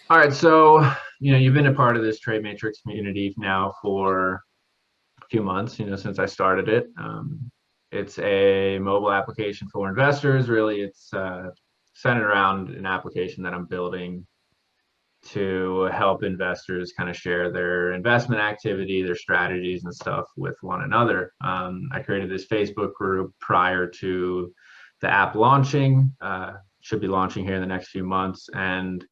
All right, so you've been a part of this TradeMatrix community now for a few months, since I started it. It's a mobile application for investors. Really, it's centered around an application that I'm building to help investors kind of share their investment activity, their strategies and stuff with one another. I created this Facebook group prior to the app launching. Should be launching here in the next few months, and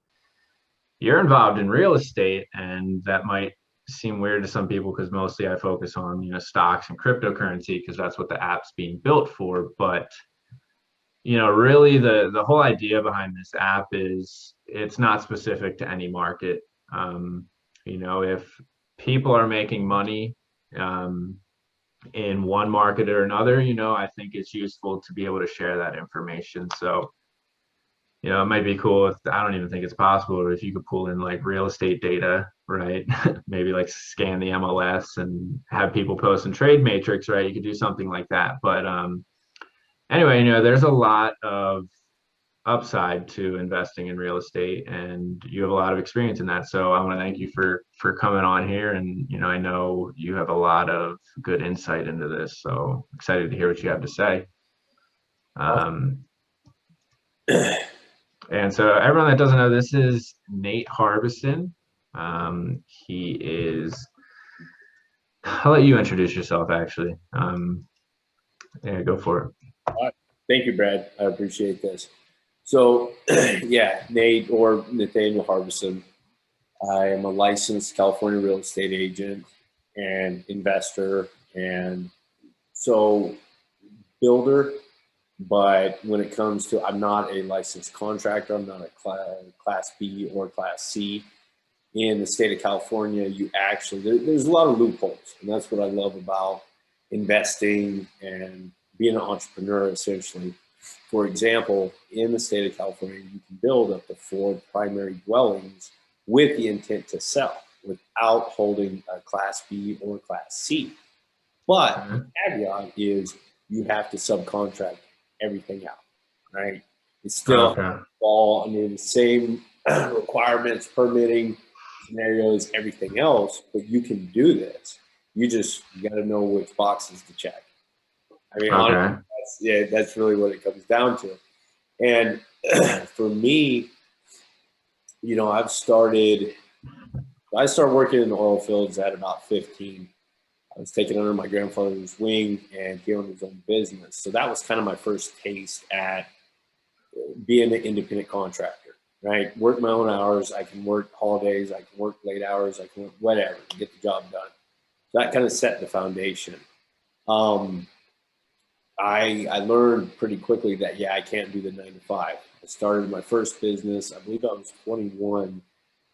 you're involved in real estate, and that might seem weird to some people because mostly I focus on stocks and cryptocurrency because that's what the app's being built for. But really the whole idea behind this app is it's not specific to any market. Um, if people are making money in one market or another, I think it's useful to be able to share that information. So it might be cool if I don't even think it's possible if you could pull in like real estate data, right? Maybe like scan the MLS and have people post in TradeMatrix, right? You could do something like that. But anyway, there's a lot of upside to investing in real estate, and you have a lot of experience in that. So I want to thank you for coming on here, and I know you have a lot of good insight into this. So excited to hear what you have to say. Um, And so everyone that doesn't know, this is Nate Harbison. He is, I'll let you introduce yourself actually. Yeah, go for it. All right. Thank you, Brad. I appreciate this. So, yeah, Nate or Nathanael Harbison. I am a licensed California real estate agent and investor, and so builder. But when it comes to, I'm not a licensed contractor. I'm not a class B or class C. In the state of California, you actually, there's a lot of loopholes. And that's what I love about investing and being an entrepreneur, essentially. For example, in the state of California, you can build up to 4 primary dwellings with the intent to sell without holding a class B or class C. But the Mhm. caveat is you have to subcontract everything out, right? It still Okay. fall under the same requirements, permitting scenarios, everything else, but you can do this. You got to know which boxes to check. I mean, honestly, Okay. that's really what it comes down to. And for me, I started working in the oil fields at about 15. I was taken under my grandfather's wing, and he owned his own business. So that was kind of my first taste at being an independent contractor, right? Work my own hours. I can work holidays. I can work late hours. I can work whatever to get the job done. So that kind of set the foundation. Um, I learned pretty quickly that, yeah, I can't do the 9 to 5. I started my first business, I believe I was 21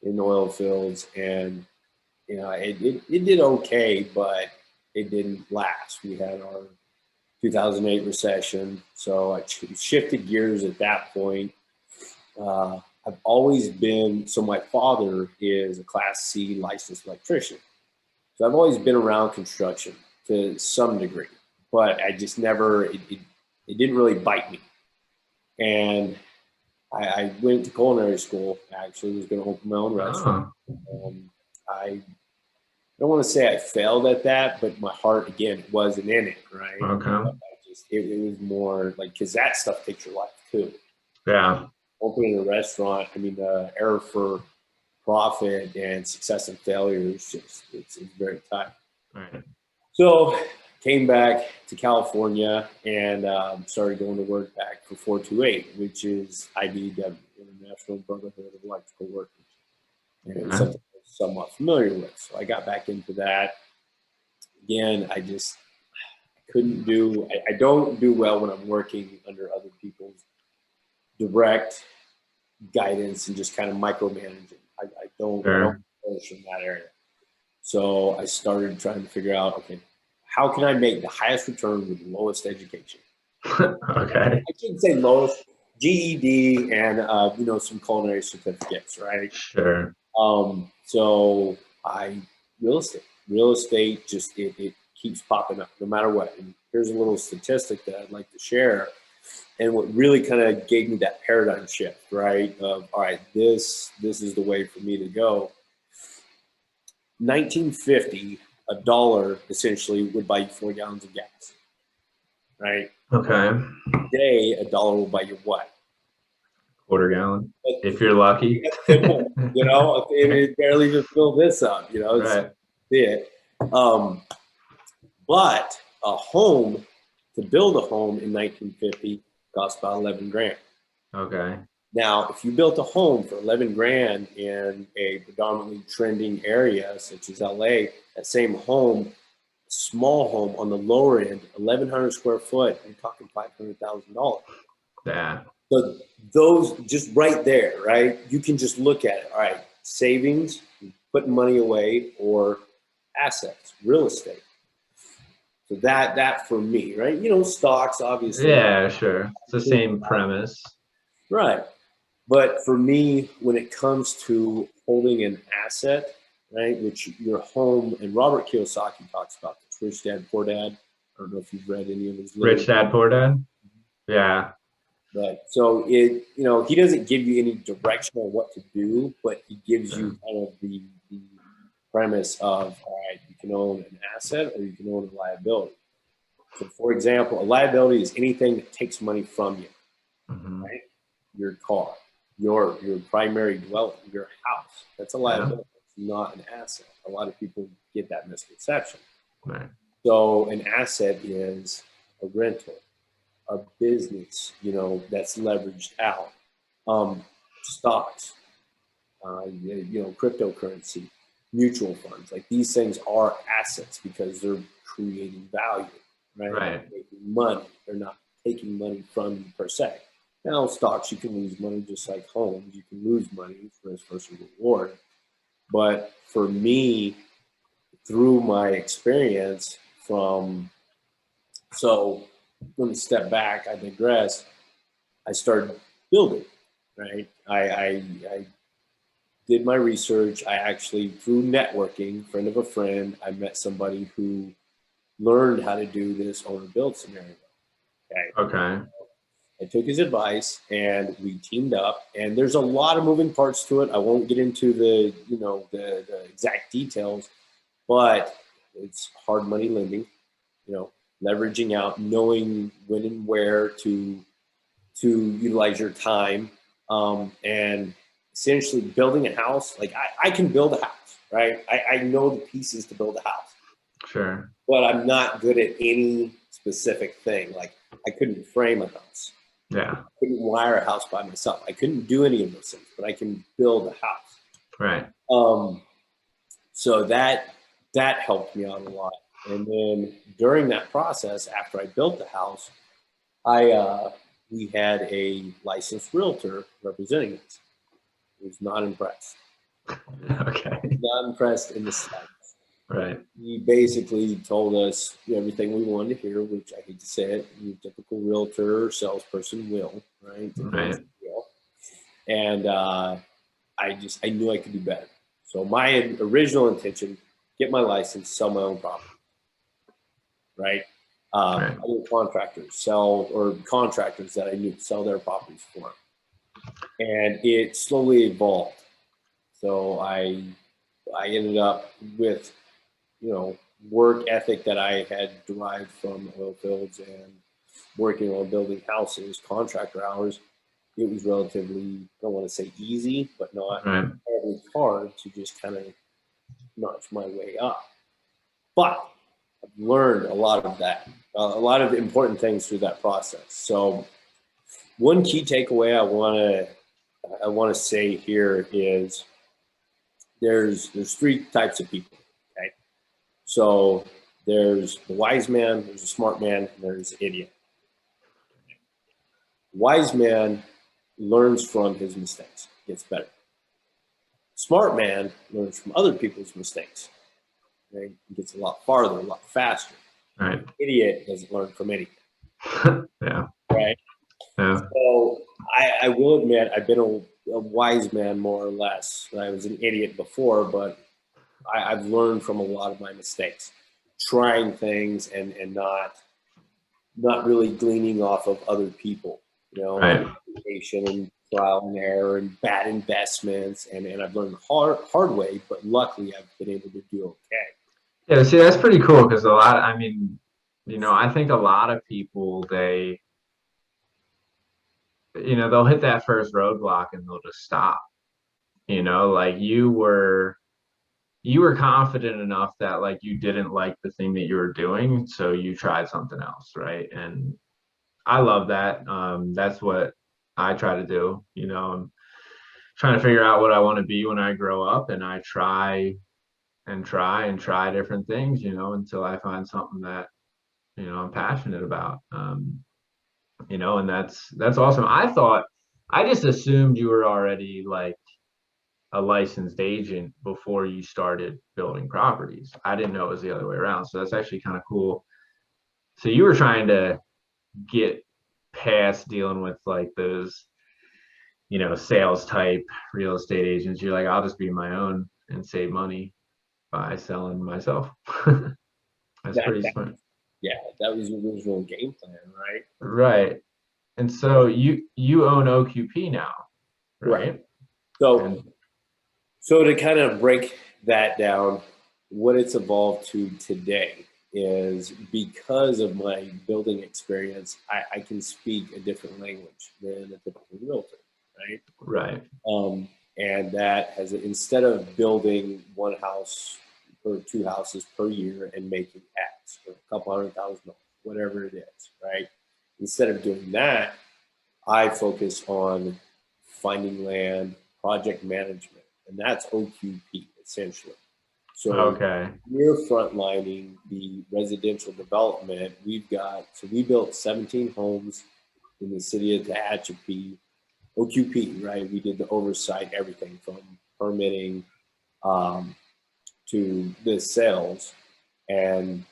in the oil fields, and it did okay, but it didn't last. We had our 2008 recession, so I shifted gears at that point. I've always been, so my father is a Class C licensed electrician. So I've always been around construction to some degree, but I just never, it didn't really bite me. And I went to culinary school, actually, was going to open my own restaurant. Oh, I don't want to say I failed at that, but my heart, again, wasn't in it, right? okay. It was more like, because that stuff takes your life too. Yeah. Opening a restaurant, I mean, the error for profit and success and failure is just, it's very tight. Right. So came back to California and started going to work back for 428, which is IBEW, International Brotherhood of Electrical Workers. And it was Okay. something I was somewhat familiar with. So I got back into that. Again, I just couldn't do, I don't do well when I'm working under other people's direct guidance and just kind of micromanaging. I don't Sure. flourish in that area. So I started trying to figure out, okay, how can I make the highest return with the lowest education? Okay. I shouldn't say lowest, GED and some culinary certificates, right? Sure. So I real estate just it keeps popping up no matter what. And here's a little statistic that I'd like to share. And what really kind of gave me that paradigm shift, right? Of, all right, this is the way for me to go. 1950, a dollar essentially would buy you 4 gallons of gas, right? Okay. Today, a dollar will buy you what? Quarter gallon, if you're lucky. You know, it barely even fill this up, you know, it's Right. it. But a home, to build a home in 1950 cost about 11 grand. Okay. Now, if you built a home for 11 grand in a predominantly trending area such as LA, that same home, small home on the lower end, 1,100 square foot, you're talking $500,000. Yeah. So those just right there, right? You can just look at it. All right, savings, putting money away, or assets, real estate. So that for me, right? You know, stocks, obviously. Yeah, sure. It's the same premise. Right. But for me, when it comes to holding an asset, right, which your home, and Robert Kiyosaki talks about this, Rich Dad, Poor Dad. I don't know if you've read any of his Rich Dad, Poor Dad. Yeah. But so it, you know, he doesn't give you any direction on what to do, but he gives you kind of the premise of, all right, you can own an asset or you can own a liability. So for example, a liability is anything that takes money from you, Mm-hmm. right? Your car, your primary dwelling, your house. That's a liability. It's not an asset. A lot of people get that misconception. Right. So an asset is a rental, a business, you know, that's leveraged out. Stocks, you know, cryptocurrency, mutual funds. Like these things are assets because they're creating value, right? Right. They're making money. They're not taking money from you per se. Now, stocks, you can lose money just like homes. You can lose money for risk versus reward. But for me, through my experience so let me step back, I digress. I started building, right? I did my research. I actually, through networking, friend of a friend, I met somebody who learned how to do this on a build scenario. Okay. I took his advice and we teamed up, and there's a lot of moving parts to it. I won't get into the, you know, the exact details, but it's hard money lending, you know, leveraging out, knowing when and where to utilize your time, and essentially building a house. Like I can build a house, right? I know the pieces to build a house, Sure. but I'm not good at any specific thing. Like I couldn't frame a house. Yeah. I couldn't wire a house by myself. I couldn't do any of those things, but I can build a house. Right. So that helped me out a lot. And then during that process, after I built the house, we had a licensed realtor representing us. He was not impressed. Okay. Not impressed in the slightest. Right. He basically told us everything we wanted to hear, which I hate to say it, your typical realtor or salesperson will, right? Right. And I knew I could do better. So my original intention, get my license, sell my own property, right? Right. Other contractors or contractors that I knew sell their properties for them. And it slowly evolved. So I ended up with, you know, work ethic that I had derived from oil fields and working on building houses, contractor hours. It was relatively, I don't want to say easy, but not terribly hard to just kind of notch my way up. But I've learned a lot of that, a lot of important things through that process. So one key takeaway I want to say here is there's 3 types of people. Okay, so there's the wise man, there's a smart man, and there's the idiot. Wise man learns from his mistakes, gets better. Smart man learns from other people's mistakes, right? He gets a lot farther, a lot faster. Right. Idiot doesn't learn from anything. Yeah. Right. Yeah. So I will admit I've been a wise man more or less. I was an idiot before, but I've learned from a lot of my mistakes, trying things and not really gleaning off of other people, Right. education and trial and error and bad investments. And I've learned the hard way, but luckily I've been able to do okay. Yeah, see, that's pretty cool because a lot, I mean, I think a lot of people, they'll hit that first roadblock and they'll just stop. Like you were confident enough that like you didn't like the thing that you were doing, so you tried something else, right? And I love that. That's what I try to do. I'm trying to figure out what I want to be when I grow up, and I try and try and try different things, until I find something that I'm passionate about. And that's awesome. I just assumed you were already like a licensed agent before you started building properties. I didn't know it was the other way around. So that's actually kind of cool. So you were trying to get past dealing with like those, sales type real estate agents. You're like, I'll just be my own and save money by selling myself. That's That, pretty that smart. yeah, that was the original game plan, right? Right. And so you own OQP now, Correct. right? So And So to kind of break that down, what it's evolved to today is because of my building experience, I can speak a different language than a typical realtor, right? right. And that has, instead of building one house or two houses per year and making X or a couple $100,000, whatever it is, right? Instead of doing that, I focus on finding land, project management, and that's OQP essentially. So Okay. we're frontlining the residential development. We built 17 homes in the city of Tehachapi, OQP, right? We did the oversight, everything from permitting um, to the sales and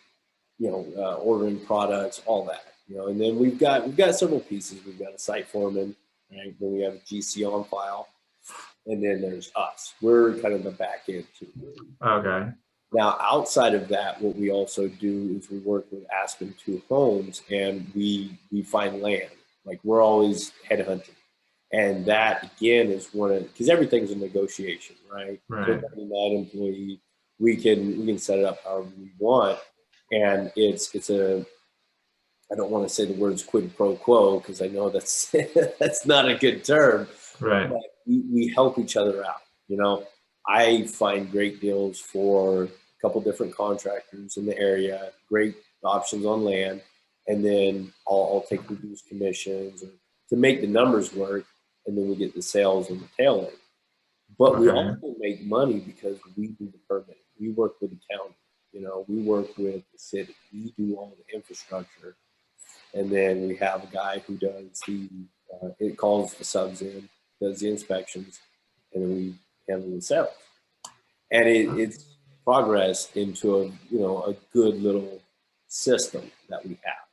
ordering products, all that. And then we've got several pieces. We've got a site foreman, right? Then we have a GC on file, and then there's us. We're kind of the back end too. Okay. Now, outside of that, what we also do is we work with Aspen 2 Homes, and we find land. Like we're always headhunting, and that again is one of, because everything's a negotiation, right? Right. 1099 employee, we can set it up however we want, and it's a, I don't want to say the words quid pro quo because I know that's that's not a good term, Right. but we help each other out. I find great deals for a couple different contractors in the area, great options on land, and then I'll take reduced commissions or to make the numbers work, and then we get the sales and the tail end. But we Okay. also make money because we do the permitting. We work with the county. We work with the city. We do all the infrastructure, and then we have a guy who does it calls the subs in, does the inspections, and then we handle the sales. And it's progressed into a good little system that we have.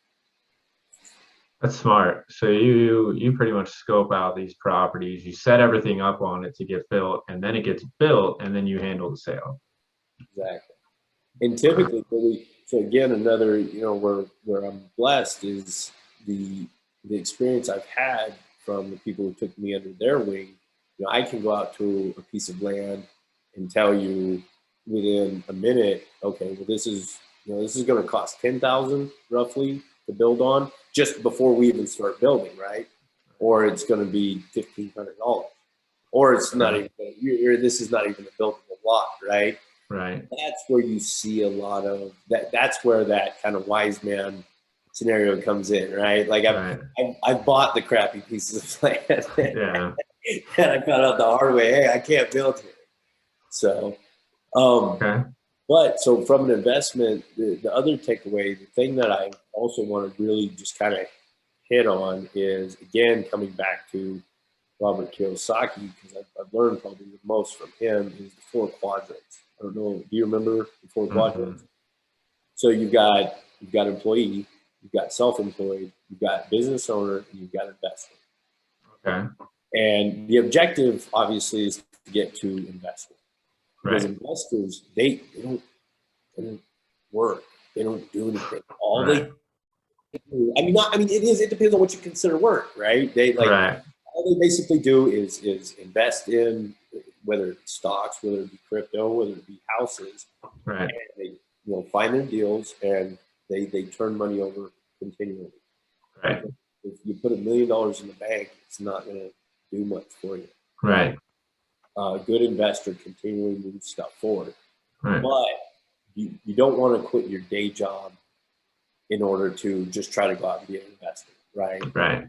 That's smart. So you pretty much scope out these properties, you set everything up on it to get built, and then it gets built, and then you handle the sale. Exactly. And typically, so again, another where I'm blessed is the experience I've had from the people who took me under their wing. I can go out to a piece of land and tell you within a minute, okay, well this is going to cost 10,000 roughly to build on just before we even start building, right? Or it's going to be $1,500, or it's not even. This is not even a buildable lot, right? Right. That's where you see a lot of that. That's where that kind of wise man scenario comes in, right? Like I've bought the crappy pieces of land, Yeah. and I found out the hard way. Hey, I can't build here. So, Okay. but so from an investment, the other takeaway, the thing that I also want to really just kind of hit on is again coming back to Robert Kiyosaki, because I've learned probably the most from him, is the four quadrants. I don't know. Do you remember the four quadrants? So you've got employee, you've got self-employed, you've got business owner, and you've got investment. Okay. And the objective, obviously, is to get to investment. Because Right. investors, they don't work. They don't do anything. All Right. I mean, not. I mean, it is. It depends on what you consider work, right? They like Right. all they basically do is invest in whether it's stocks, whether it be crypto, whether it be houses, Right. and they find their deals and they turn money over continually. Right. Because if you put $1 million in the bank, it's not going to do much for you. Right. A good investor continually moves stuff forward, Right. but you don't want to quit your day job in order to just try to go out and be an investor, right? Right.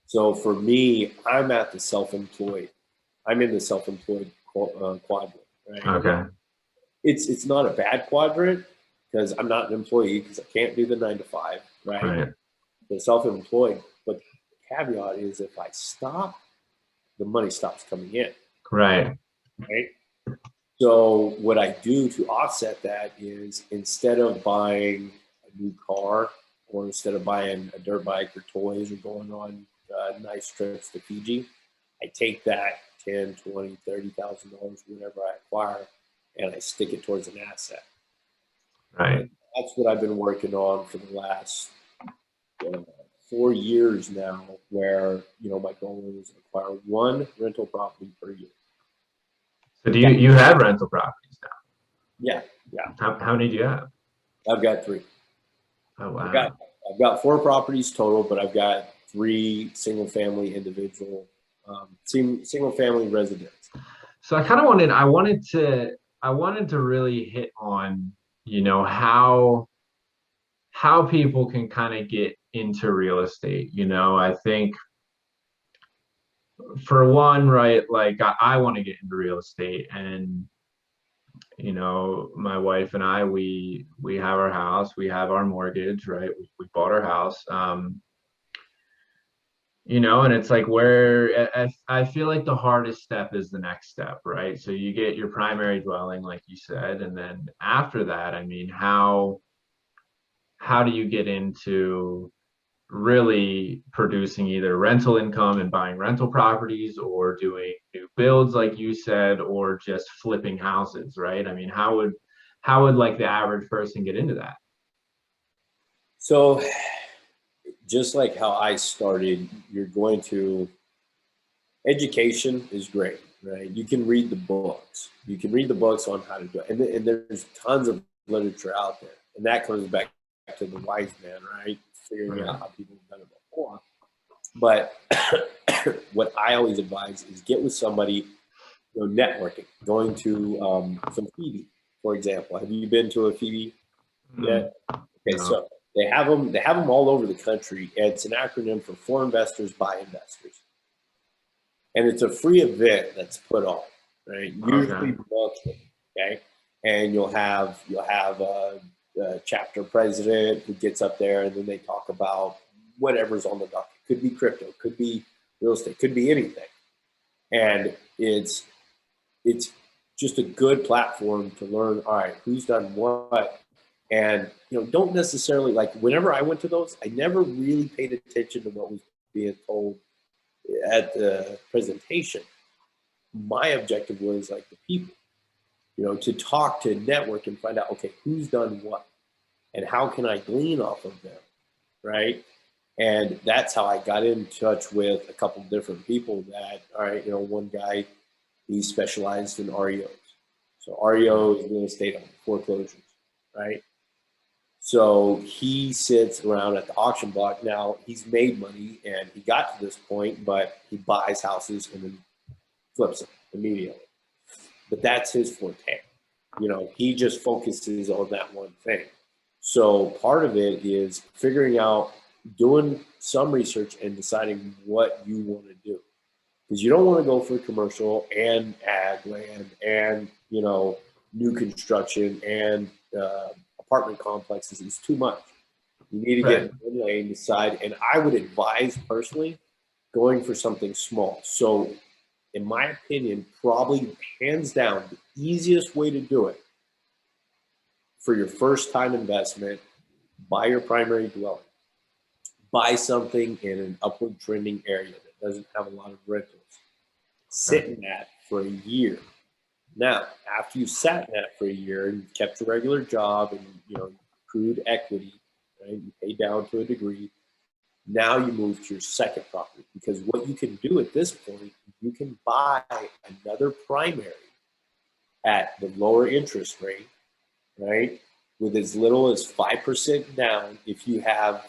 So for me, I'm in the self-employed quadrant, right? Okay. It's not a bad quadrant because I'm not an employee because I can't do the 9 to 5, right? Right. They're self-employed, but the caveat is if I stop, the money stops coming in, Right. right? So what I do to offset that is instead of buying a new car or instead of buying a dirt bike or toys or going on nice trips to Fiji, I take that 10, 20, $30,000, whatever I acquire, and I stick it towards an asset. Right. And that's what I've been working on for the last 4 years now, where my goal is to acquire one rental property per year. So do you have rental properties now? Yeah, yeah. How many do you have? I've got 3. Oh wow. I've got 4 properties total, but I've got 3 single-family individual, single-family residents. So I kind of wanted to really hit on, how people can kind of get into real estate. I think for one, right, like I want to get into real estate, and my wife and I, we have our house, we have our mortgage, right? We bought our house. And it's like where I feel like the hardest step is the next step, right? So you get your primary dwelling, like you said, and then after that, I mean, how do you get into really producing either rental income and buying rental properties, or doing new builds, like you said, or just flipping houses, right? I mean, how would like the average person get into that? So just like how I started, education is great, right? You can read the books. You can read the books on how to do it. And there's tons of literature out there. And that comes back to the wise man, right? Figuring out how people have done it before. But what I always advise is get with somebody, networking, going to some Phoebe, for example. Have you been to a Phoebe yet? Okay, No. so they have them all over the country. It's an acronym for investors by investors. And it's a free event that's put on, right? Usually monthly, okay? And you'll have a chapter president who gets up there, and then they talk about whatever's on the docket. Could be crypto, could be real estate, could be anything. And it's just a good platform to learn, all right, who's done what. And don't necessarily, like, whenever I went to those, I never really paid attention to what was being told at the presentation. My objective was like the people, to talk, to network and find out, okay, who's done what and how can I glean off of them, right? And that's how I got in touch with a couple of different people that, all right, one guy, he specialized in REOs. So REO is real estate on foreclosures, right? So he sits around at the auction block. Now he's made money and he got to this point, but he buys houses and then flips them immediately. But that's his forte. He just focuses on that one thing. So part of it is figuring out, doing some research and deciding what you want to do. Because you don't want to go for commercial and ag land and, new construction and apartment complexes. It's too much. You need to get in one lane, decide. And I would advise personally going for something small. So in my opinion, probably hands down, the easiest way to do it for your first time investment, buy your primary dwelling. Buy something in an upward trending area that doesn't have a lot of rentals. Sit in that for a year. Now, after you've sat in that for a year and kept your regular job and accrued equity, right? You pay down to a degree. Now you move to your second property, because what you can do at this point, you can buy another primary at the lower interest rate, right? With as little as 5% down. If you have,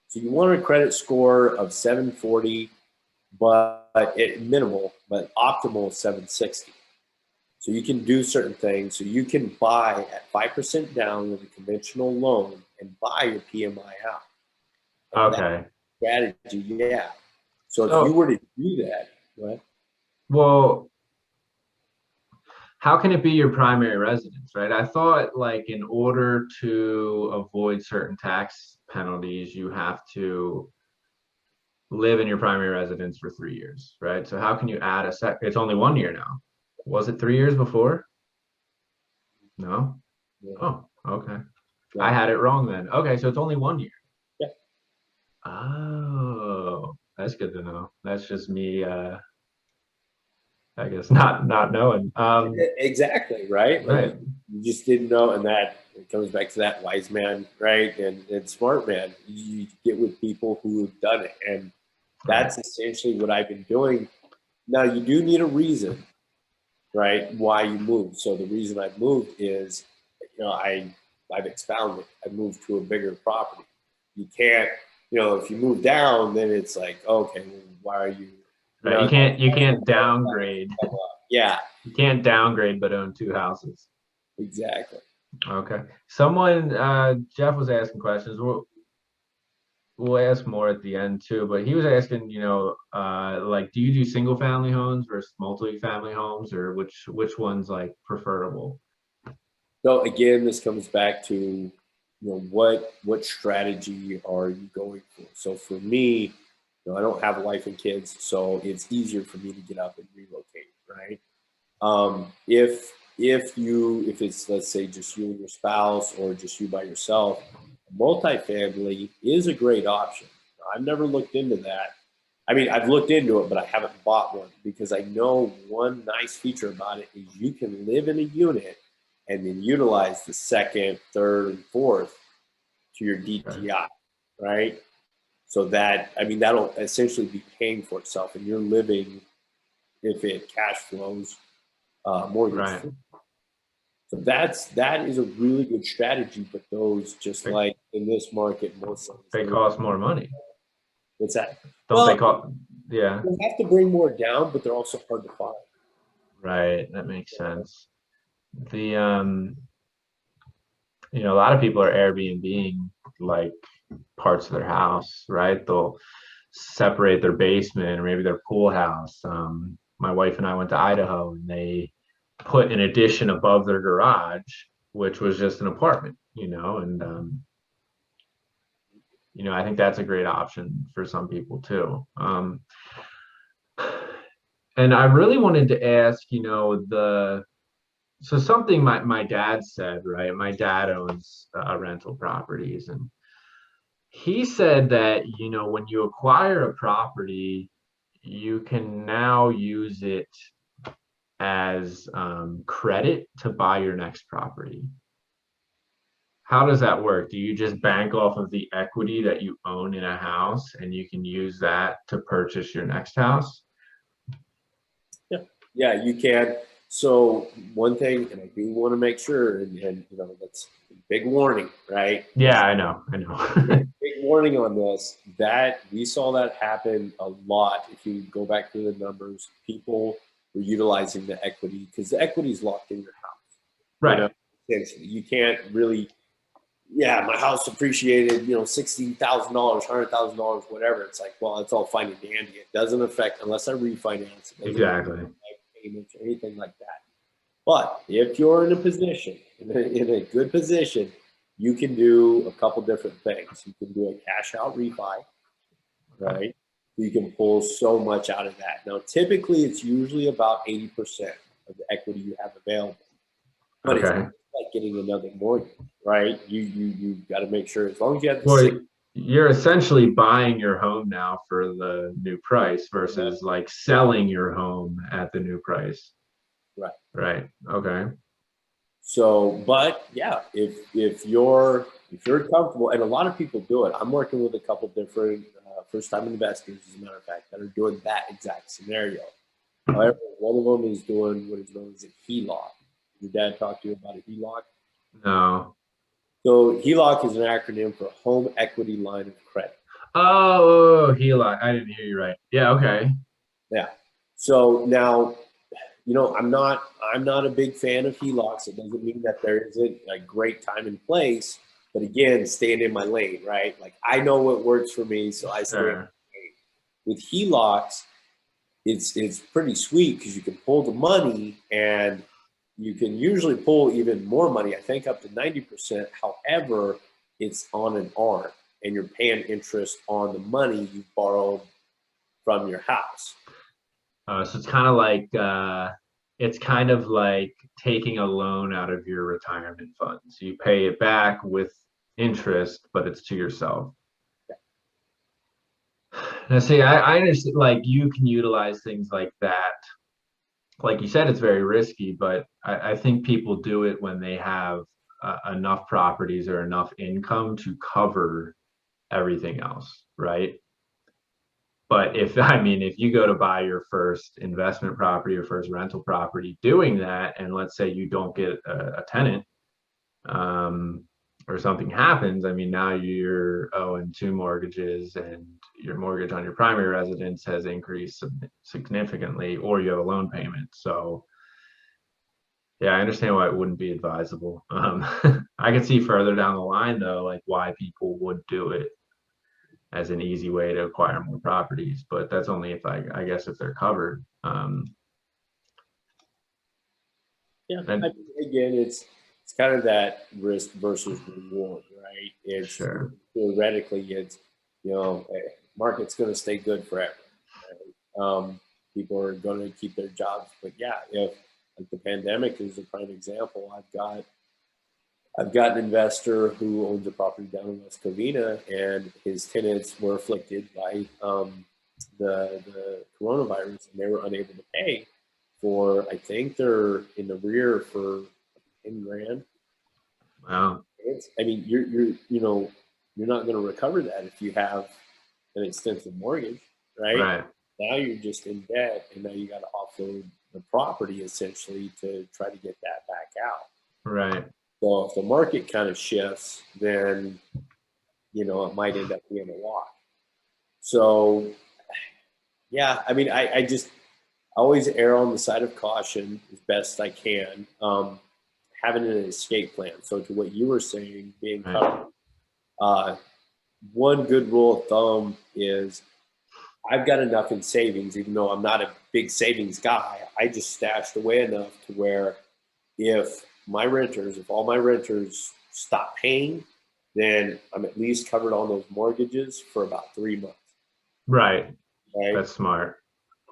so you want a credit score of 740, but at minimal, but optimal 760. So you can do certain things. So you can buy at 5% down with a conventional loan and buy your PMI out. And Okay. strategy, yeah. So if you So, were to do that, right? well, how can it be your primary residence, right? I thought like in order to avoid certain tax penalties, you have to live in your primary residence for 3 years, right? So how can you add a sec? It's only 1 year now. Was it 3 years before? No? Yeah. Oh, okay. I Yeah. had it wrong then. Okay, so it's only 1 year. Yeah. Oh, that's good to know. That's just me, I guess not knowing. Exactly, right? Like Right. you just didn't know, and that it comes back to that wise man, right? And smart man. You get with people who have done it, and Right. that's essentially what I've been doing. Now you do need a reason, right? Why you moved. So the reason I moved is, I've expounded. I moved to a bigger property. You can't, if you move down, then it's like, okay, well, why are you, Right. You can't downgrade. yeah, You can't downgrade but own two houses. exactly. Okay. Someone Jeff was asking questions. We'll ask more at the end too, but he was asking, like, do you do single family homes versus multi-family homes, or which one's like preferable? So again, this comes back to, what strategy are you going for? So for me, I don't have a wife and kids, so it's easier for me to get up and relocate, right? If it's, let's say, just you and your spouse or just you by yourself, multifamily is a great option. I've never looked into that. I mean, I've looked into it, but I haven't bought one, because I know one nice feature about it is you can live in a unit and then utilize the second, third, and fourth to your Okay. DTI, right? So that, I mean, that'll essentially be paying for itself, and you're living, if it cash flows, mortgage Right. free. So that is a really good strategy, but those, just They, like in this market, most of they cost more money. what's that? Don't they Well, cost? Yeah. you have to bring more down, but they're also hard to find. Right. That makes sense. The a lot of people are Airbnb-ing like parts of their house, right? They'll separate their basement or maybe their pool house. My wife and I went to Idaho and they put an addition above their garage, which was just an apartment, and I think that's a great option for some people too. And I really wanted to ask, so something my dad said, right? My dad owns rental properties, and he said that, when you acquire a property, you can now use it as credit to buy your next property. How does that work? Do you just bank off of the equity that you own in a house and you can use that to purchase your next house? Yeah, yeah, you can. So one thing, and I do want to make sure, and that's a big warning, right? Yeah, I know. Big warning on this. That we saw that happen a lot. If you go back to the numbers, people were utilizing the equity because the equity is locked in your house. Right. Essentially, you can't really. Yeah, my house appreciated, $60,000, $100,000, whatever. It's like, well, it's all fine and dandy. It doesn't affect unless I refinance. It doesn't affect Exactly. my payments or anything like that. But if you're in a position, in a good position, you can do a couple different things. You can do a cash out refi, Okay. right? You can pull so much out of that. Now, typically, it's usually about 80% of the equity you have available. But it's Okay. like getting another mortgage, right? You got to make sure, as long as you have the Well, six. you're essentially buying your home now for the new price versus like selling your home at the new price. Right. Right. Okay. So, but yeah, if you're comfortable, and a lot of people do it. I'm working with a couple different first-time investors, as a matter of fact, that are doing that exact scenario. However, one of them is doing what is known as a HELOC. Your dad talked to you about a HELOC? No. So HELOC is an acronym for Home Equity Line of Credit. Oh, HELOC. I didn't hear you right. Yeah, okay. Yeah. So now, I'm not a big fan of HELOCs. It doesn't mean that there isn't a great time and place, but again, staying in my lane, right? Like I know what works for me, so I stay in my Sure. lane. With HELOCs, it's pretty sweet because you can pull the money and you can usually pull even more money, I think up to 90%. However, it's on an arm and you're paying interest on the money you borrowed from your house. So it's kind of like taking a loan out of your retirement fund. So you pay it back with interest, but it's to yourself. Now, see, I understand, like you can utilize things like that. Like you said, it's very risky, but I think people do it when they have enough properties or enough income to cover everything else, right? But if you go to buy your first investment property or first rental property doing that, and let's say you don't get a tenant, um, or something happens, now you're owing two mortgages and your mortgage on your primary residence has increased significantly, or you have a loan payment. So yeah, I understand why it wouldn't be advisable. I could see further down the line though, like why people would do it as an easy way to acquire more properties, but that's only if I guess if they're covered. Yeah, And again, it's kind of that risk versus reward, right? It's sure, theoretically, it's market's going to stay good forever. Right? People are going to keep their jobs, but yeah, if like the pandemic is a prime example, I've got an investor who owns a property down in West Covina, and his tenants were afflicted by the coronavirus, and they were unable to pay for. I think they're in the rear for 10 grand. wow, You're not going to recover that if you have an extensive mortgage, right? right, Now you're just in debt, and now you got to offload the property essentially to try to get that back out. right. So if the market kind of shifts, then it might end up being a walk. So yeah, I just always err on the side of caution as best I can. Having an escape plan. So to what you were saying, being Right. covered. One good rule of thumb is I've got enough in savings, even though I'm not a big savings guy. I just stashed away enough to where if all my renters stop paying, then I'm at least covered on those mortgages for about 3 months. Right. Right. That's smart.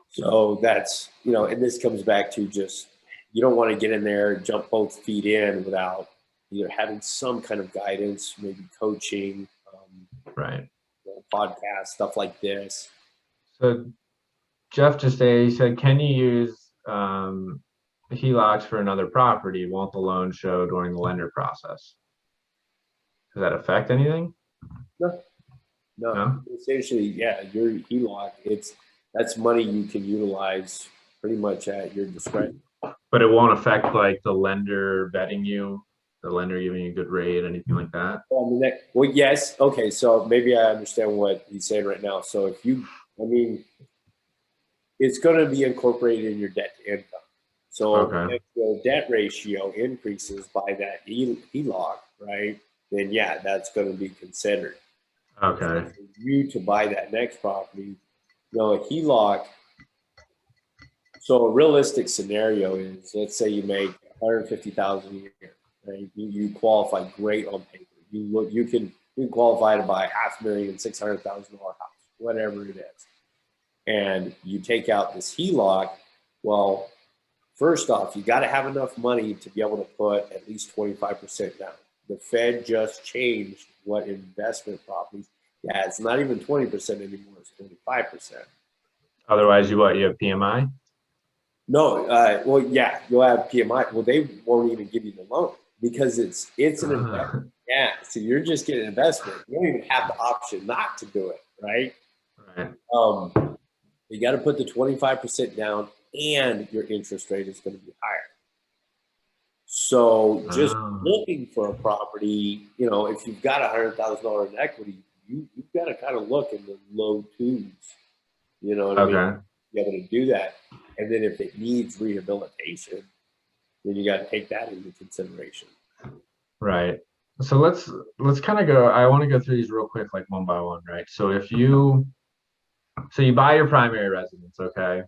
So that's, and this comes back to just, you don't want to get in there, jump both feet in without either having some kind of guidance, maybe coaching, Right. podcast, stuff like this. So Jeff he said, can you use HELOCs for another property? Won't the loan show during the lender process? Does that affect anything? No, no. No? Essentially, yeah, your HELOC, that's money you can utilize pretty much at your discretion. But it won't affect like the lender vetting you, the lender giving you a good rate, anything like that? Well, yes. Okay, so maybe I understand what he's saying right now. So it's going to be incorporated in your debt to income. So Okay. if the debt ratio increases by that HELOC, right, then yeah, that's going to be considered. Okay. For you to buy that next property, a HELOC. So a realistic scenario is, let's say you make 150,000 a year, right? You qualify great on paper. You can qualify to buy $500,000, $600,000 house, whatever it is, and you take out this HELOC. Well, first off, you got to have enough money to be able to put at least 25% down. The Fed just changed what investment properties. Yeah, it's not even 20% anymore. It's 25%. Otherwise, you have PMI? No, well, yeah, you'll have PMI. Well, they won't even give you the loan because it's an investment. Yeah, so you're just getting an investment. You don't even have the option not to do it, right? Right. You got to put the 25% down, and your interest rate is going to be higher. So just Oh, looking for a property, if you've got $100,000 in equity, you've got to kind of look in the low twos. You know what I mean? okay. Be able to do that, and then if it needs rehabilitation, then you got to take that into consideration. Right. So let's kind of go. I want to go through these real quick, like one by one, right? So you buy your primary residence, okay?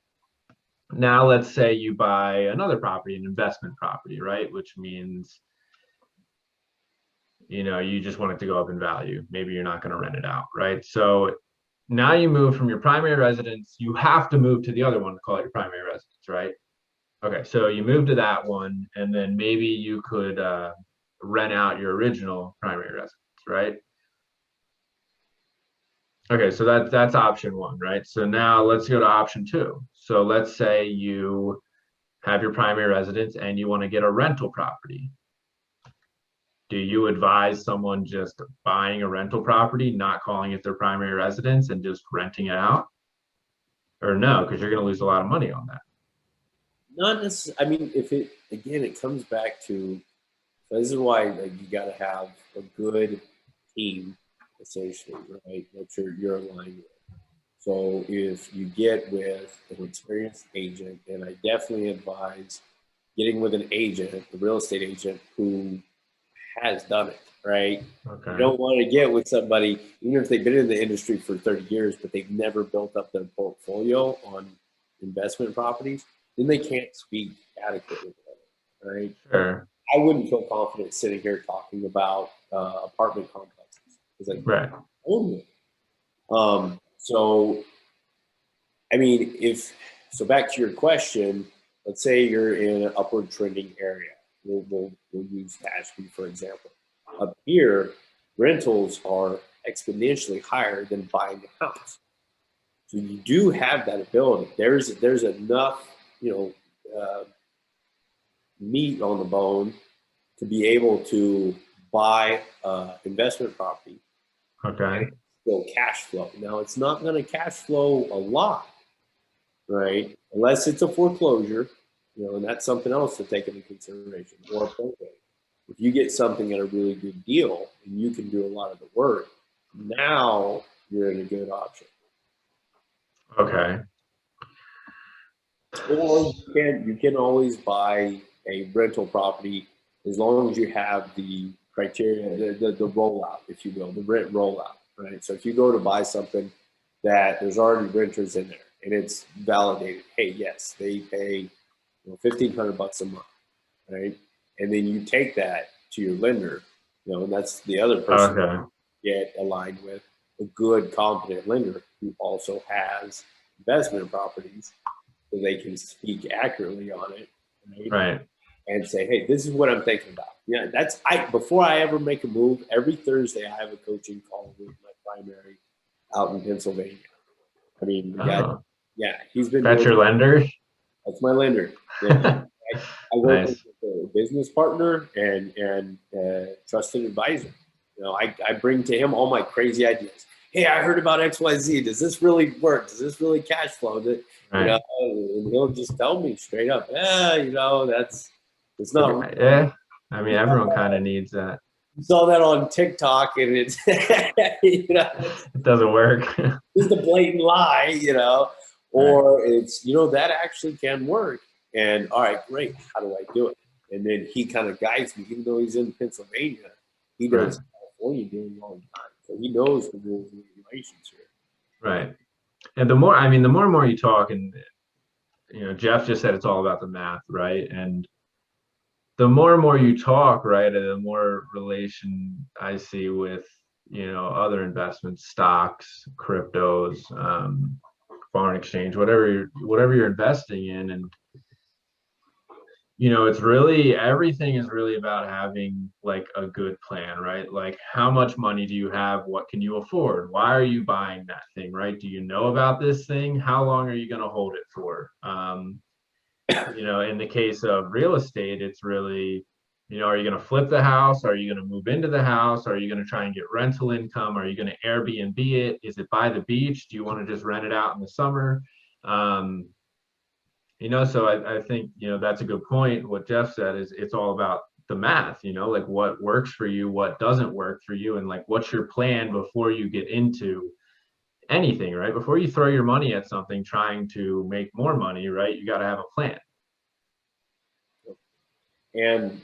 Now let's say you buy another property, an investment property, right? Which means, you just want it to go up in value. Maybe you're not going to rent it out, right? So now you move from your primary residence, you have to move to the other one to call it your primary residence, right? Okay, so you move to that one, and then maybe you could rent out your original primary residence, right? Okay, so that's option one, right? So now let's go to option two. So let's say you have your primary residence and you want to get a rental property. Do you advise someone just buying a rental property, not calling it their primary residence, and just renting it out? Or no, because you're going to lose a lot of money on that. Not necessarily. I mean, if it again, it comes back to this is why you got to have a good team, essentially, right? That you're aligned with. So if you get with an experienced agent, and I definitely advise getting with an agent, a real estate agent who has done it, right? You Okay. don't want to get with somebody, even if they've been in the industry for 30 years, but they've never built up their portfolio on investment properties, then they can't speak adequately, right? Sure. I wouldn't feel confident sitting here talking about apartment complexes because I Right. own them. So, I mean, back to your question, let's say you're in an upward trending area. We'll use Ashby, for example. Up here, rentals are exponentially higher than buying a house. So you do have that ability. There's enough, meat on the bone to be able to buy investment property Okay. and still cash flow. Now it's not going to cash flow a lot, right? Unless it's a foreclosure, and that's something else to take into consideration, or a probate. If you get something at a really good deal and you can do a lot of the work, now you're in a good option. Okay. Or you can always buy a rental property as long as you have the criteria, the rollout, if you will, the rent rollout, right? So if you go to buy something that there's already renters in there and it's validated, hey, yes, they pay $1,500 a month, right? And then you take that to your lender, and that's the other person Okay. get aligned with a good, competent lender who also has investment properties so they can speak accurately on it, right? Right. And say, hey, this is what I'm thinking about. Yeah, before I ever make a move, every Thursday I have a coaching call with my primary out in Pennsylvania. I mean, the guy, Oh, yeah, he's been that's doing your lender? that's my lender. Yeah. I work with Nice. a business partner and trusted advisor. I bring to him all my crazy ideas. Hey, I heard about XYZ. Does this really work? Does this really cash flow? Right. And he'll just tell me straight up, that's it's not. Yeah. I mean, everyone kind of needs that. You saw that on TikTok, and it's it's It doesn't work. just a blatant lie, Right. or it's that actually can work. And all right, great. How do I do it? And then he kind of guides me, even though he's in Pennsylvania, he Right. does California dealing all the time, so he knows the rules and regulations here. Right. And the more and more you talk, and Jeff just said it's all about the math, right? And the more and more you talk, right, and the more relation I see with, other investments, stocks, cryptos, foreign exchange, whatever you're investing in. And it's really, everything is really about having like a good plan, right? Like, how much money do you have? What can you afford? Why are you buying that thing, right? Do you know about this thing? How long are you going to hold it for? You know, in the case of real estate, it's really, you know, are you going to flip the house? Are you going to move into the house? Are you going to try and get rental income? Are you going to Airbnb it? Is it by the beach? Do you want to just rent it out in the summer? Um, you know, so I think, you know, that's a good point. What Jeff said is it's all about the math, you know, like what works for you, what doesn't work for you, and like what's your plan before you get into anything, right? Before you throw your money at something trying to make more money, right? You got to have a plan. And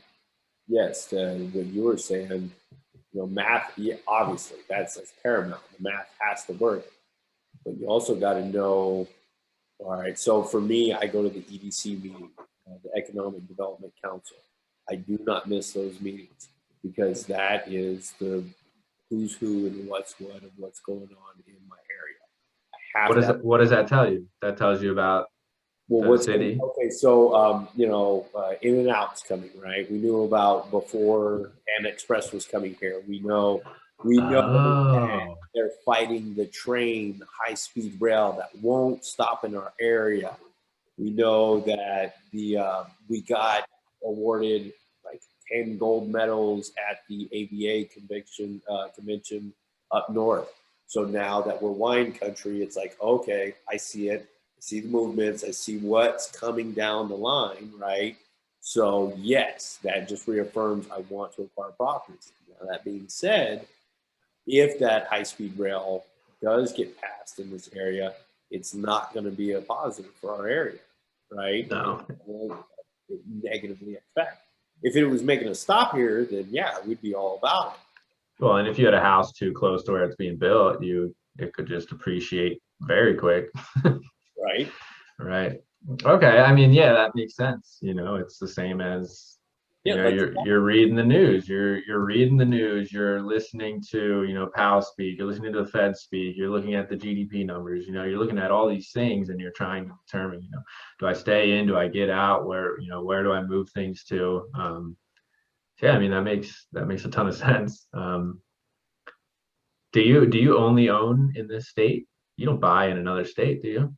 yes, what you were saying, you know, math, yeah, obviously that's paramount. The math has to work, but you also got to know. All right, so for me, I go to the EDC meeting, the Economic Development Council. I do not miss those meetings because that is the who's who and what's what and what's going on in my area. I have to have. What does that tell you? That tells you about Well, the what's city. okay? So, you know, In and Out's coming, right? We knew about before and Express was coming here. We know that Oh, they're fighting the train, the high-speed rail that won't stop in our area. We know that we got awarded like 10 gold medals at the ABA convention up north. So now that we're wine country, it's like, okay, I see it. I see the movements. I see what's coming down the line, right? So yes, that just reaffirms I want to acquire properties. Now, that being said, if that high-speed rail does get passed in this area, it's not going to be a positive for our area, right? no. It will negatively affect. If it was making a stop here, then yeah, we'd be all about it, Well, and if you had a house too close to where it's being built, it could just appreciate very quick. right? Right. Okay. I mean, yeah, that makes sense. You know, it's the same as, you Yeah, know, like you're reading the news. You're reading the news. You're listening to, you know, Powell speak. You're listening to the Fed speak. You're looking at the GDP numbers. You know, you're looking at all these things, and you're trying to determine, you know, do I stay in? Do I get out? Where, you know, where do I move things to? Yeah, I mean, that makes a ton of sense. Do you only own in this state? You don't buy in another state, do you?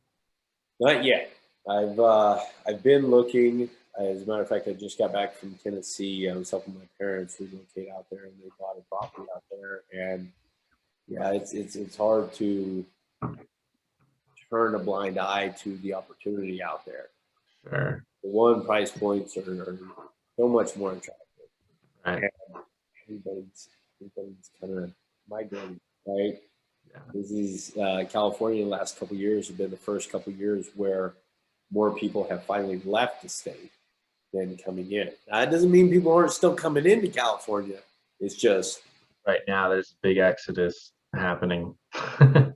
not yet. I've been looking. As a matter of fact, I just got back from Tennessee. I was helping my parents relocate out there, and they bought a property out there. And yeah, it's hard to turn a blind eye to the opportunity out there. Sure. The one price points are so much more attractive. Right. And everybody's kind of migrating, right? Yeah. This is California. The last couple of years have been the first couple of years where more people have finally left the state than coming in. Now, that doesn't mean people aren't still coming into California. It's just Right now there's a big exodus happening. you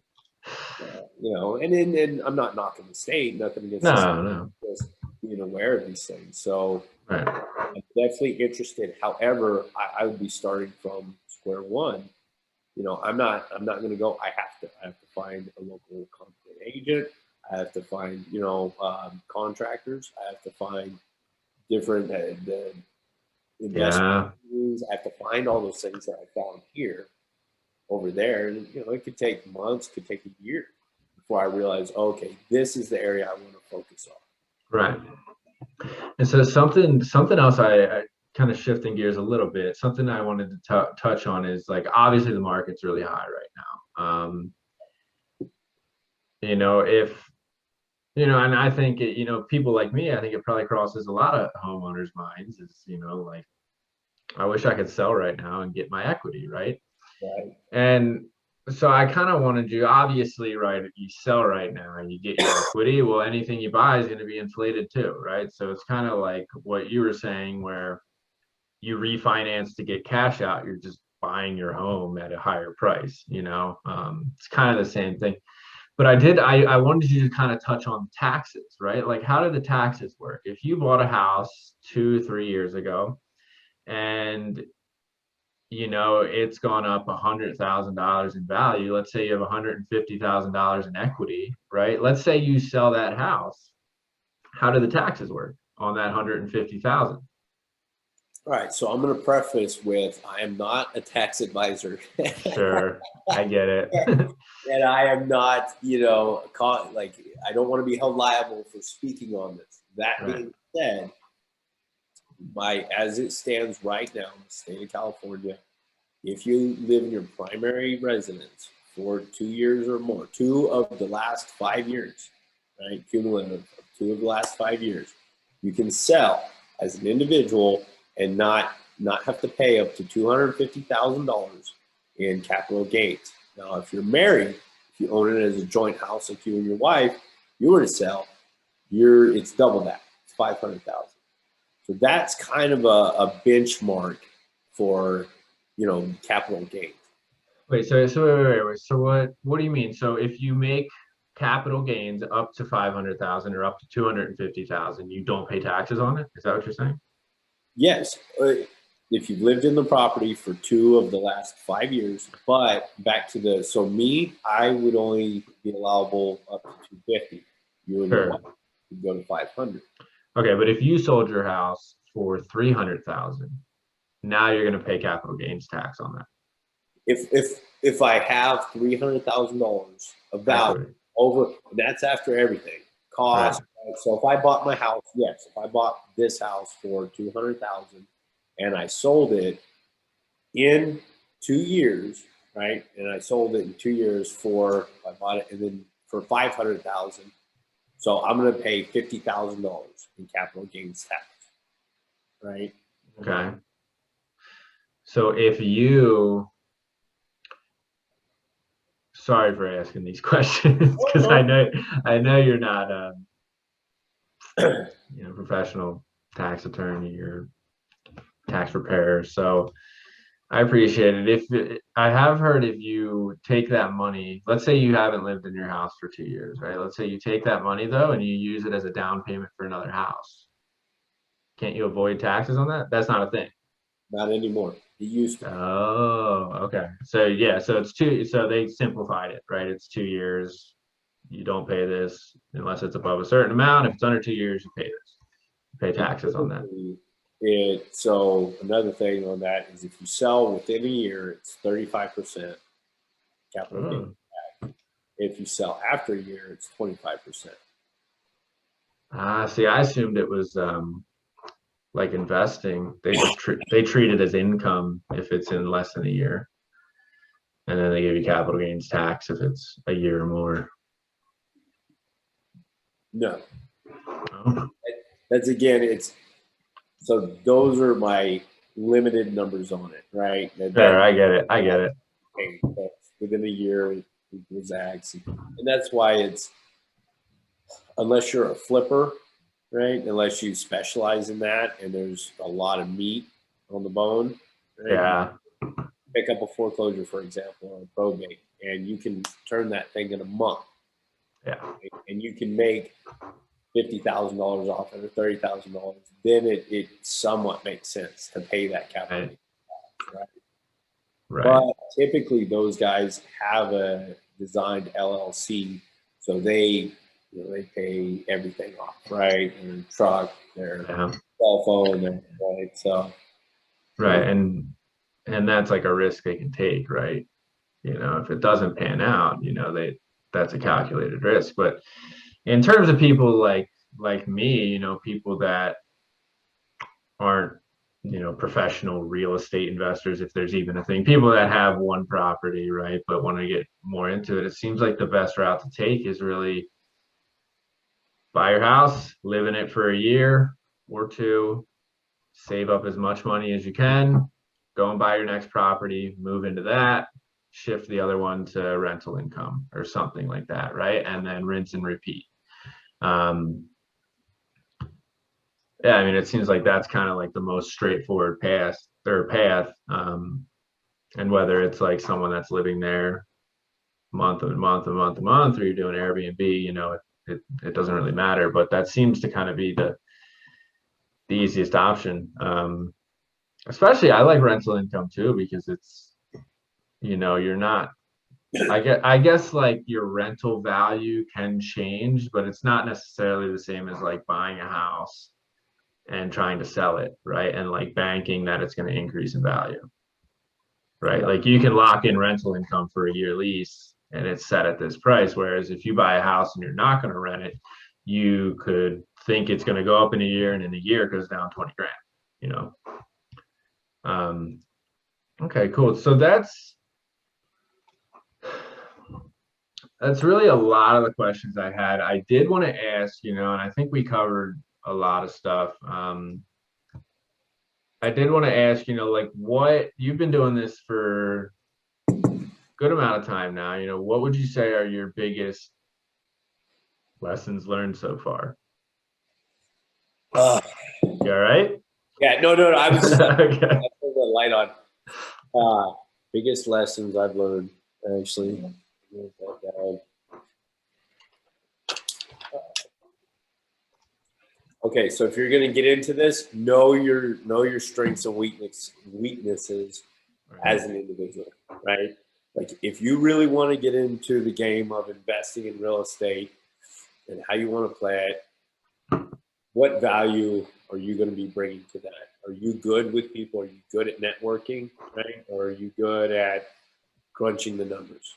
know, and I'm not knocking the state, nothing against the state, No, no. just being aware of these things. So Right. I'm definitely interested. However, I would be starting from square one. You know, I'm not going to go. I have to find a local competent agent. I have to find, you know, contractors. I have to find different the investment. Yeah. I have to find all those things that I found here over there. And, you know, it could take months, could take a year before I realize, okay, this is the area I want to focus on. Right. And so something else I kind of shifting gears a little bit, something I wanted to touch on is like obviously the market's really high right now. You know, if you know, and I think it, you know, people like me, I think it probably crosses a lot of homeowners' minds is, you know, like I wish I could sell right now and get my equity, right? Right. And so I kind of wanted you, obviously, right? If you sell right now and you get your equity, well, anything you buy is going to be inflated too, right? So it's kind of like what you were saying, where you refinance to get cash out, you're just buying your home at a higher price, you know? It's kind of the same thing. But I wanted you to kind of touch on taxes, right? Like, how do the taxes work? If you bought a house 2, 3 years ago and you know, it's gone up $100,000 in value. Let's say you have $150,000 in equity, right? Let's say you sell that house. How do the taxes work on that 150,000? All right. So I'm going to preface with I am not a tax advisor. Sure, I get it. And I am not, you know, like I don't want to be held liable for speaking on this. That being said, as it stands right now in the state of California, if you live in your primary residence for 2 years or more, 2 of the last 5 years, right, cumulative of 2 of the last 5 years, you can sell as an individual and not have to pay up to $250,000 in capital gains. Now, if you're married, if you own it as a joint house like you and your wife, you were to sell, it's double that. It's $500,000. So that's kind of a benchmark for, capital gains. Wait, so wait. So what do you mean? So if you make capital gains up to 500,000 or up to 250,000, you don't pay taxes on it? Is that what you're saying? Yes, if you've lived in the property for 2 of the last 5 years, but back to I would only be allowable up to 250. You and your wife would go to 500. Okay, but if you sold your house for 300,000, now you're going to pay capital gains tax on that. If I have $300,000 of value over, that's after everything, cost. Right? So if I bought my house, yes, if I bought this house for 200,000 and I sold it in 2 years, right? And I sold it in 2 years I bought it and then for 500,000. So I'm going to pay $50,000 in capital gains tax, right? Okay. So if you, sorry for asking these questions because I know you're not professional tax attorney or tax preparer. So I appreciate it. I have heard if you take that money, let's say you haven't lived in your house for 2 years, right? Let's say you take that money though and you use it as a down payment for another house. Can't you avoid taxes on that? That's not a thing. Not anymore. It used to. Oh, okay. So yeah, so it's 2. So they simplified it, right? It's 2 years. You don't pay this unless it's above a certain amount. If it's under 2 years, you pay this. You pay taxes on that. So another thing on that is if you sell within a year, it's 35% capital gain tax. If you sell after a year, it's 25%. See, I assumed it was like investing. They just they treat it as income if it's in less than a year, and then they give you capital gains tax if it's a year or more. No, Oh. that's so those are my limited numbers on it, right? Sure, I get it. Within a year, it zags, and that's why it's, unless you're a flipper, right? Unless you specialize in that, and there's a lot of meat on the bone. Right? Yeah. Pick up a foreclosure, for example, or a probate, and you can turn that thing in a month. Yeah. Right? And you can make $50,000 off it or $30,000. Then it somewhat makes sense to pay that capital. Right. Right. But typically, those guys have a designed LLC, so they pay everything off, right? Their truck, their cell phone, right? So, right, and that's like a risk they can take, right? If it doesn't pan out, that's a calculated risk. But in terms of people like me, people that aren't, professional real estate investors, if there's even a thing, people that have one property, right, but want to get more into it, it seems like the best route to take is really buy your house, live in it for a year or 2, save up as much money as you can, go and buy your next property, move into that, shift the other one to rental income or something like that, right? And then rinse and repeat. Yeah, I mean, it seems like that's kind of like the most straightforward path. And whether it's like someone that's living there month and month and month and month, or you're doing Airbnb, it doesn't really matter. But that seems to kind of be the easiest option. Especially, I like rental income too, because it's, you're not. I guess like your rental value can change, but it's not necessarily the same as like buying a house and trying to sell it, right? And like banking that it's going to increase in value, right? Like you can lock in rental income for a year lease and it's set at this price. Whereas if you buy a house and you're not going to rent it, you could think it's going to go up in a year, and in a year it goes down 20 grand, you know. Okay, cool. So that's really a lot of the questions I had. I did want to ask, you know, and I think we covered a lot of stuff. I did want to ask, you know, like, what you've been doing this for a good amount of time now, you know, what would you say are your biggest lessons learned so far? You all right? Yeah, no. I was just I Okay. put the light on. Biggest lessons I've learned, actually. Okay, so if you're going to get into this, know your strengths and weaknesses as an individual, right? Like if you really want to get into the game of investing in real estate and how you want to play it, what value are you going to be bringing to that? Are you good with people? Are you good at networking, right? Or are you good at crunching the numbers?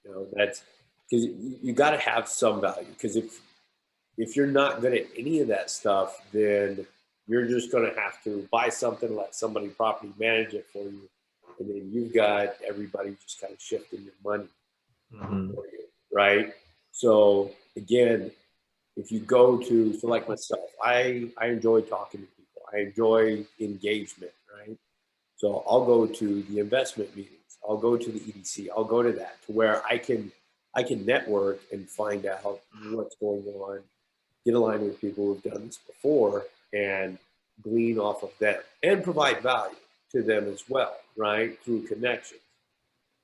You know, that's because you got to have some value. Because if you're not good at any of that stuff, then you're just going to have to buy something, let somebody properly manage it for you, and then you've got everybody just kind of shifting your money for you, right? So again, if you go to, so like myself, I enjoy talking to people. I enjoy engagement, right? So I'll go to the investment meetings. I'll go to the EDC. I'll go to that to where I can network and find out what's going on, get aligned with people who've done this before, and glean off of them and provide value to them as well, right? Through connections.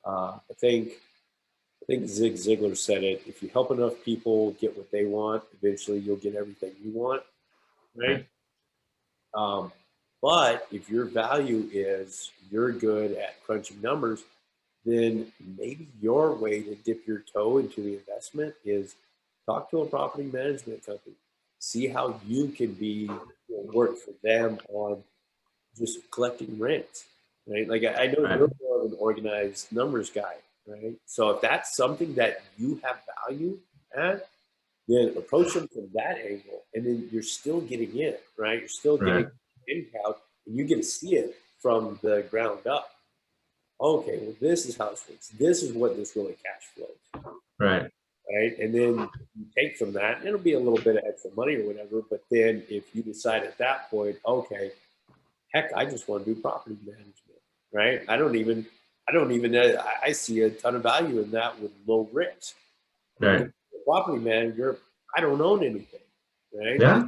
I think Zig Ziglar said it. If you help enough people get what they want, eventually you'll get everything you want, right? But if your value is you're good at crunching numbers, then maybe your way to dip your toe into the investment is talk to a property management company. See how you can be work for them on just collecting rent, right? Like I know you're more of an organized numbers guy, right? So if that's something that you have value at, then approach them from that angle, and then you're still getting in, right? You're still getting income, and you get to see it from the ground up. Okay, well, this is how it works. This is what this really cash flows. Right. Right. And then you take from that, and it'll be a little bit of extra money or whatever. But then if you decide at that point, okay, heck, I just want to do property management, right? I don't even, I see a ton of value in that with low risk. Right. Property manager, I don't own anything, right? Yeah.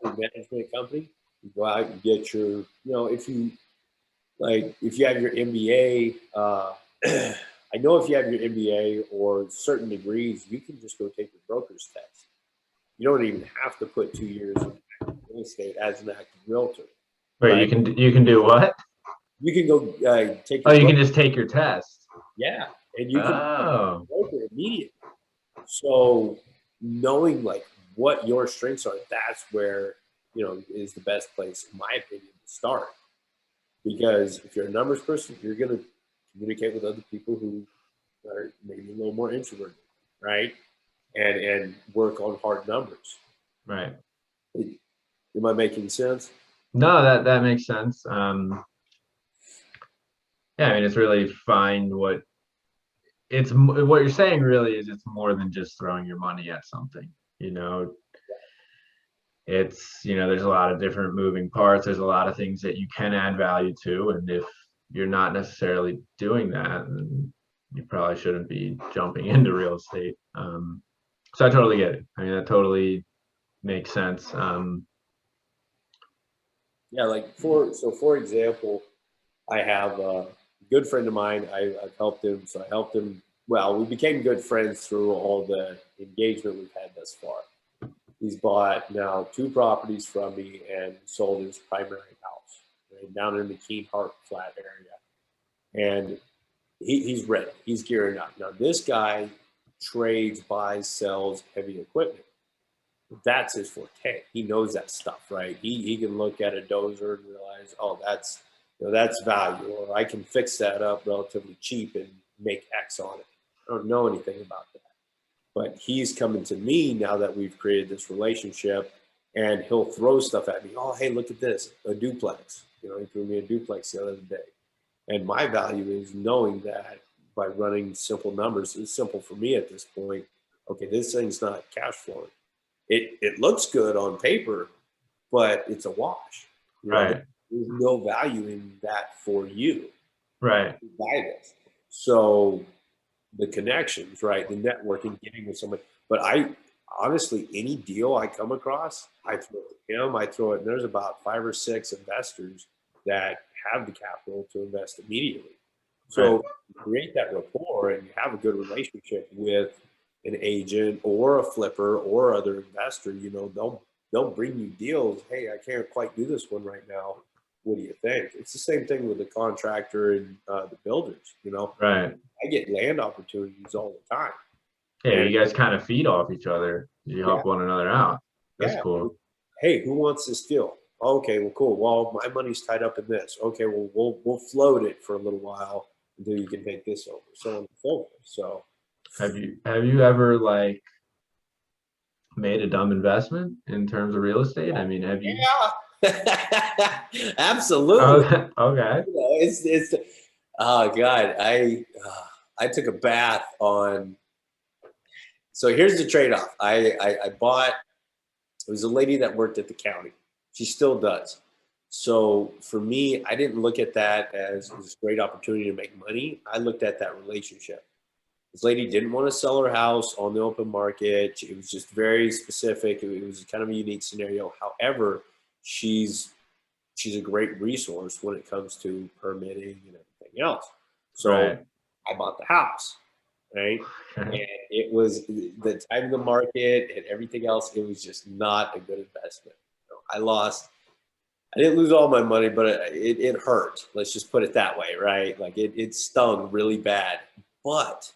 Property management company, you go out, you get your, you know, if you have your MBA, I know if you have your MBA or certain degrees, you can just go take your broker's test. You don't even have to put 2 years in real estate as an active realtor. Wait, right? you can do what? You can go take. Oh, you can just take your test. Yeah, and you can broker immediately. So knowing like what your strengths are, that's where is the best place, in my opinion, to start. Because if you're a numbers person, you're going to communicate with other people who are maybe a little more introverted, right? And work on hard numbers. Right. Am I making sense? No, that makes sense. Yeah, I mean, it's really find what you're saying really is it's more than just throwing your money at something, you know. It's, there's a lot of different moving parts. There's a lot of things that you can add value to. And if you're not necessarily doing that, then you probably shouldn't be jumping into real estate. So I totally get it. I mean, that totally makes sense. Yeah, like for example, I have a good friend of mine. I've helped him. So I helped him. Well, we became good friends through all the engagement we've had thus far. He's bought now 2 properties from me and sold his primary house right down in the Keene Hart Flat area. And he's ready. He's gearing up. Now, this guy trades, buys, sells heavy equipment. That's his forte. He knows that stuff, right? He can look at a dozer and realize, oh, that's value, or I can fix that up relatively cheap and make X on it. I don't know anything about that. But he's coming to me now that we've created this relationship, and he'll throw stuff at me. Oh, hey, look at this, a duplex. You know, he threw me a duplex the other day. And my value is knowing that by running simple numbers, it's simple for me at this point. Okay, this thing's not cash flowing. It looks good on paper, but it's a wash. You know, Right. there's no value in that for you. Right. To buy this. So the connections, right? The networking, getting with somebody. But I honestly, any deal I come across, I throw it to him. I throw it. And there's about 5 or 6 investors that have the capital to invest immediately. So Right. you create that rapport and you have a good relationship with an agent or a flipper or other investor. You know, they'll bring you deals. Hey, I can't quite do this one right now. What do you think? It's the same thing with the contractor and the builders. You know, Right. I get land opportunities all the time. Yeah, And you guys kind of feed off each other. You yeah, help one another out. That's yeah. cool. Hey, who wants this deal? Okay, well, cool. Well, my money's tied up in this. Okay, well, we'll float it for a little while until you can take this over, so on and so forth. So, Have you ever like made a dumb investment in terms of real estate? I mean, have you? yeah, absolutely. Oh, okay. You know, it's oh god, I took a bath on. So here's the trade-off. I bought. It was a lady that worked at the county. She still does. So for me, I didn't look at that as this great opportunity to make money. I looked at that relationship. This lady didn't want to sell her house on the open market. It was just very specific. It was kind of a unique scenario. However, she's a great resource when it comes to permitting and everything else. So Right. I bought the house, right? And it was the time of the market and everything else. It was just not a good investment. You know, I didn't lose all my money, but it hurt. Let's just put it that way, right? Like it stung really bad. But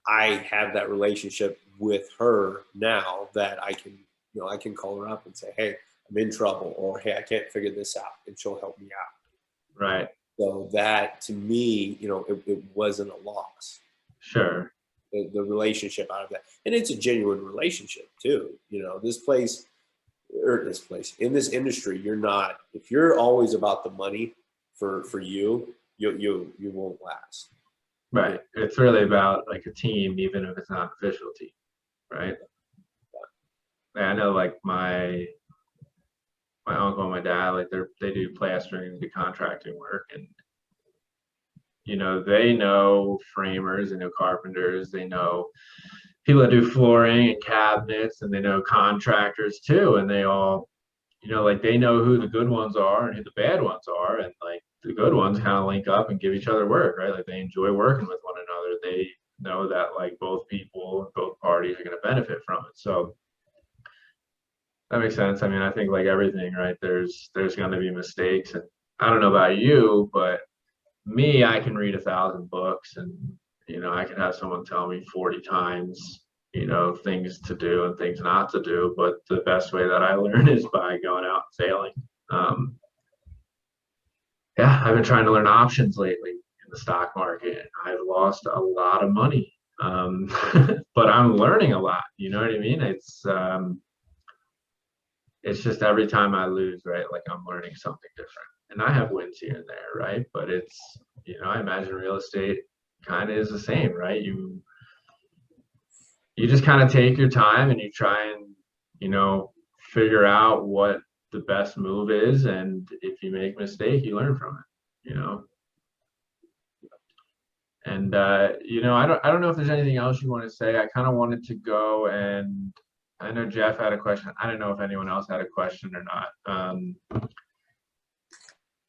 I have that relationship with her now that I can, you know, I can call her up and say, hey, I'm in trouble, or hey, I can't figure this out, and she'll help me out. Right. So that to me, you know, it wasn't a loss. Sure. The relationship out of that, and it's a genuine relationship too. You know, this place in this industry, you're not, if you're always about the money for you won't last. Right. It's really about like a team, even if it's not an official team. Right. And I know like my uncle and my dad, like they do plastering and do contracting work, and you know, they know framers, they know carpenters, they know people that do flooring and cabinets, and they know contractors too. And they all, you know, like they know who the good ones are and who the bad ones are. And like the good ones kind of link up and give each other work, right? Like they enjoy working with one another. They know that like both people, both parties are going to benefit from it. So that makes sense. I mean, I think like everything, right? There's going to be mistakes. And I don't know about you, but me, I can read 1,000 books, and you know, I can have someone tell me 40 times, you know, things to do and things not to do. But the best way that I learn is by going out and failing. Um, yeah, I've been trying to learn options lately in the stock market. I've lost a lot of money, um, but I'm learning a lot. You know what I mean? It's just every time I lose, right? Like I'm learning something different. And I have wins here and there, right? But it's, you know, I imagine real estate kind of is the same, right? You just kind of take your time and you try and, you know, figure out what the best move is. And if you make a mistake, you learn from it, you know. And you know, I don't know if there's anything else you want to say. I kind of wanted to go, and I know Jeff had a question. I don't know if anyone else had a question or not.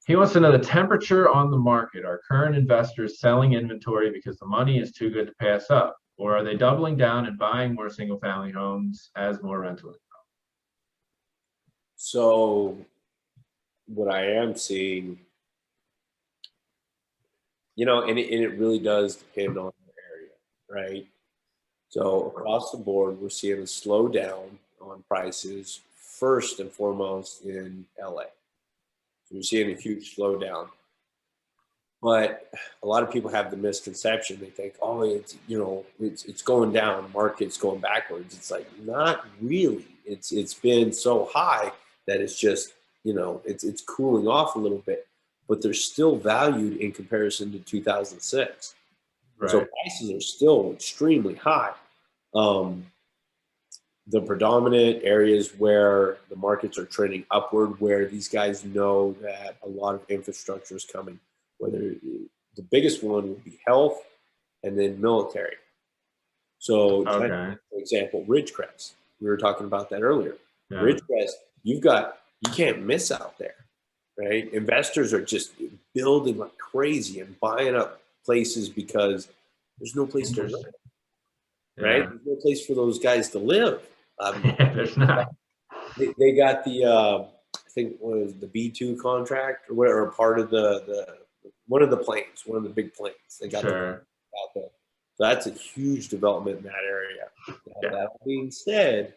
He wants to know the temperature on the market. Are current investors selling inventory because the money is too good to pass up? Or are they doubling down and buying more single family homes as more rental income? So what I am seeing, you know, and it really does depend on the area, right? So across the board, we're seeing a slowdown on prices first and foremost in LA. So we're seeing a huge slowdown. But a lot of people have the misconception. They think, oh, it's, you know, it's going down, market's going backwards. It's like, not really. it's been so high that it's just, it's cooling off a little bit, but they're still valued in comparison to 2006. Right. So prices are still extremely high. The predominant areas where the markets are trending upward, where these guys know that a lot of infrastructure is coming, whether the biggest one would be health and then military. So, Okay. for example, Ridgecrest. We were talking about that earlier. Yeah. Ridgecrest, you can't miss out there, right? Investors are just building like crazy and buying up places because there's no place to live, right? Yeah. There's no place for those guys to live. There's not. They got the I think what was the B2 contract or whatever, part of the one of the planes, one of the big planes. They got Sure. out there. So that's a huge development in that area. Yeah. That being said,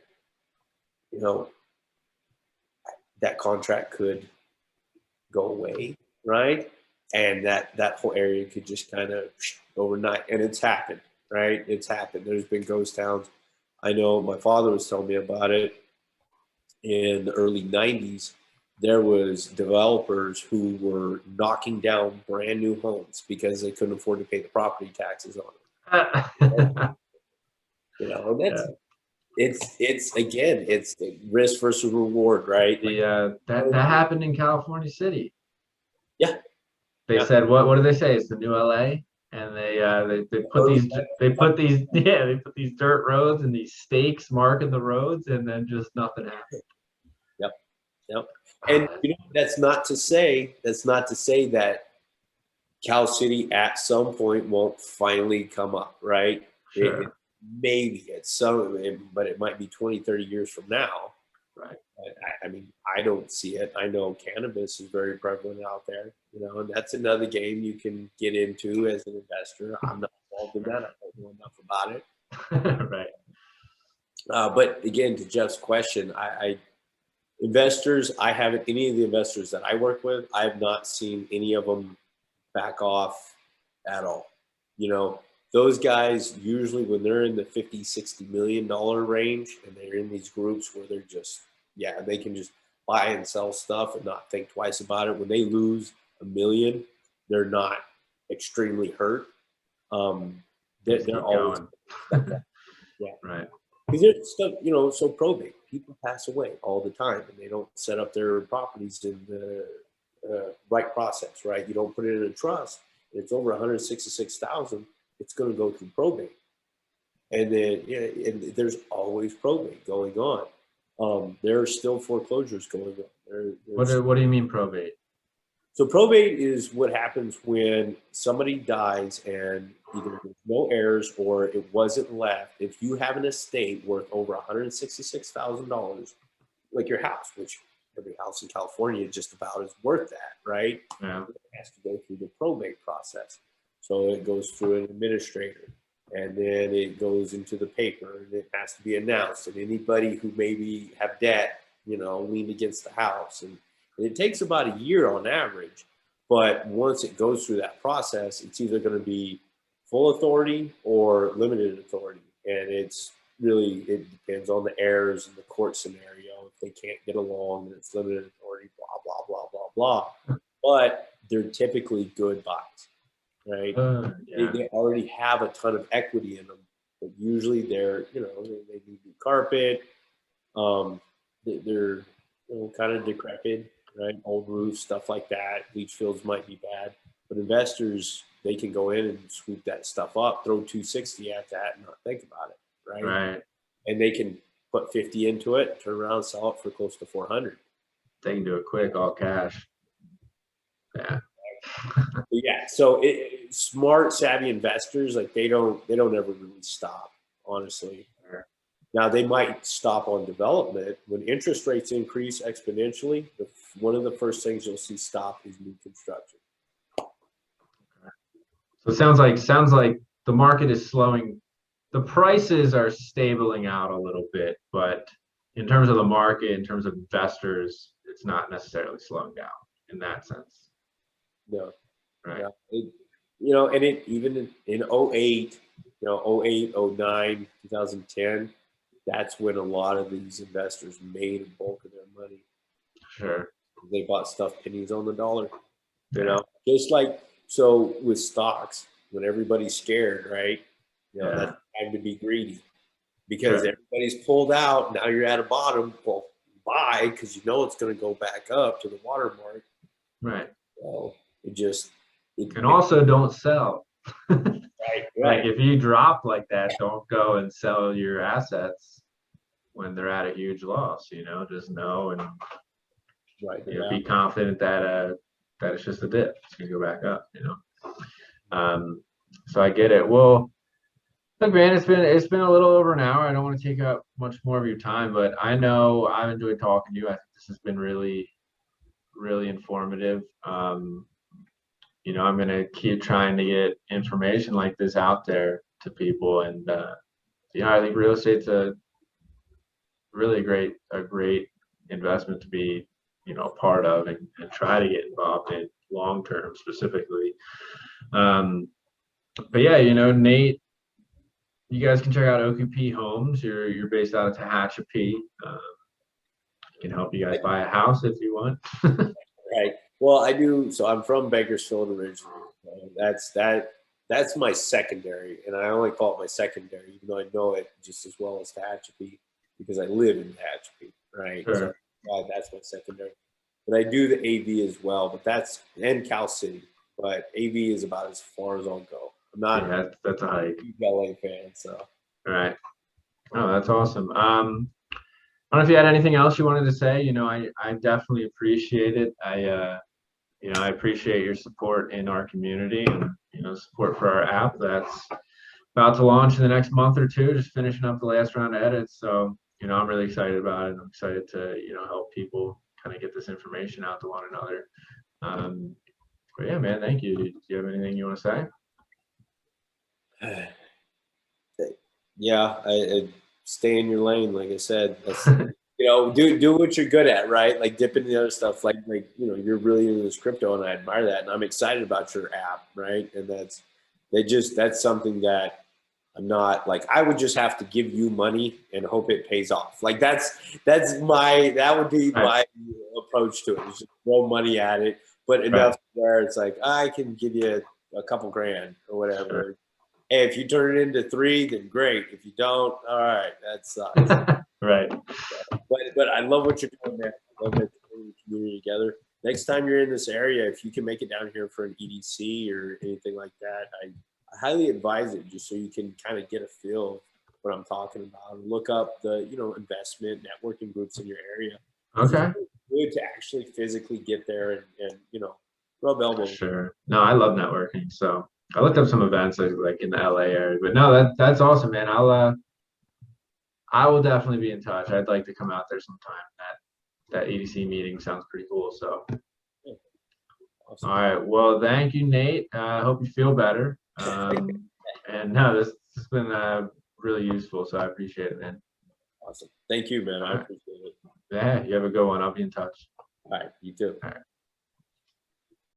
that contract could go away, right? And that whole area could just kind of overnight. And it's happened, right? It's happened. There's been ghost towns. I know my father was telling me about it in the early 90s. There was developers who were knocking down brand new homes because they couldn't afford to pay the property taxes on them. And that's it's again, it's the risk versus reward, right? That happened in California City. Yeah. They said what did they say? It's the new LA, and they put these dirt roads and these stakes marking the roads, and then just nothing happened. Yep. And that's not to say that Cal City at some point won't finally come up, right? Sure. Maybe at some, but it might be 20, 30 years from now. Right. I mean, I don't see it. I know cannabis is very prevalent out there, and that's another game you can get into as an investor. I'm not involved in that. I don't know enough about it. Right. But again, to Jeff's question, investors, I haven't, any of the investors that I work with, I have not seen any of them back off at all. Those guys usually when they're in the $50-60 million range and they're in these groups where they're just, they can just buy and sell stuff and not think twice about it. When they lose $1 million, they're not extremely hurt. They're always Right. Because there's stuff, so probate. People pass away all the time, and they don't set up their properties in the right process, right? You don't put it in a trust. It's over $166,000. It's going to go through probate, and then and there's always probate going on. There are still foreclosures going on. What do you mean probate? So probate is what happens when somebody dies and either there's no heirs or it wasn't left. If you have an estate worth over $166,000, like your house, which every house in California just about is worth that, right? Yeah. It has to go through the probate process. So it goes through an administrator, and then it goes into the paper, and it has to be announced. And anybody who maybe have debt, leaned against the house, and it takes about a year on average, but once it goes through that process, it's either going to be full authority or limited authority. And it depends on the heirs and the court scenario. If they can't get along, then it's limited authority, blah, blah, blah, blah, blah. But they're typically good buys, right? They already have a ton of equity in them, but usually they're, they need new carpet. They're kind of decrepit. Right, old roofs, stuff like that. Leach fields might be bad, but investors, they can go in and swoop that stuff up, throw 260 at that, and not think about it, right? Right. And they can put 50 into it, turn around, and sell it for close to 400. They can do it quick, all cash. Yeah. So smart, savvy investors, like they don't ever really stop, honestly. Now, they might stop on development. When interest rates increase exponentially, one of the first things you'll see stop is new construction. So it sounds like the market is slowing. The prices are stabilizing out a little bit, but in terms of the market, in terms of investors, it's not necessarily slowing down in that sense. No. Right. Yeah. And it even in 08, 08, 09, 2010, that's when a lot of these investors made a bulk of their money. Sure. They bought stuff pennies on the dollar, you Yeah. know, just like, so with stocks, when everybody's scared, right? You know, Yeah. that's the time to be greedy because Sure. everybody's pulled out. Now you're at a bottom. Well, buy because you know it's going to go back up to the watermark. Right. So it just, And also don't sell. right, Like if you drop like that, don't go and sell your assets when they're at a huge loss, you know, just know and right. be confident that it's just a dip. It's gonna go back up, you know. So I get it. Well, look, man, it's been a little over an hour. I don't want to take up much more of your time, but I know I've enjoyed talking to you. I think this has been really, really informative. You know, I'm gonna keep trying to get information like this out there to people, and you know, I think real estate's a really great investment to be, you know, part of and try to get involved in long term specifically. But yeah, you know, Nate, you guys can check out OQP Homes. You're based out of Tehachapi. Can help you guys buy a house if you want. Right. Well, I do. So I'm from Bakersfield originally. That's my secondary, and I only call it my secondary, even though I know it just as well as Tehachapi because I live in Tehachapi. Right. Sure. So that's my secondary. But I do the AV as well. But that's and Cal City. But AV is about as far as I'll go. I'm not That's a hike. a LA fan, so. All right. Oh, that's awesome. I don't know if you had anything else you wanted to say. You know, I definitely appreciate it. You know, I appreciate your support in our community and, you know, support for our app that's about to launch in the next month or two, just finishing up the last round of edits. So, you know, I'm really excited about it. I'm excited to, you know, help people kind of get this information out to one another. But yeah, man, thank you. Do you have anything you want to say? Yeah, I stay in your lane, like I said. That's you know, do what you're good at, right? Like dip into the other stuff. Like you know, you're really into this crypto, and I admire that, and I'm excited about your app, right? And that's something that I'm not like. I would just have to give you money and hope it pays off. Like that would be my approach to it. Is just throw money at it, but enough where it's like I can give you a couple grand or whatever. Sure. Hey, if you turn it into 3, then great. If you don't, all right, that sucks. Right. But I love what you're doing, man. I love that you're putting the community together. Next time you're in this area, if you can make it down here for an EDC or anything like that, I highly advise it just so you can kind of get a feel of what I'm talking about. And look up the, you know, investment networking groups in your area. Okay. It's good to actually physically get there and you know, rub elbows. Sure. No, I love networking. So I looked up some events like in the LA area, but no, that's awesome, man. I will definitely be in touch. I'd like to come out there sometime. That EDC meeting sounds pretty cool. So, Awesome. all right. Well, thank you, Nate. I hope you feel better. And no, this has been really useful. So I appreciate it, man. Awesome. Thank you, man. I appreciate it. Yeah, you have a good one. I'll be in touch. All right. You too. All right.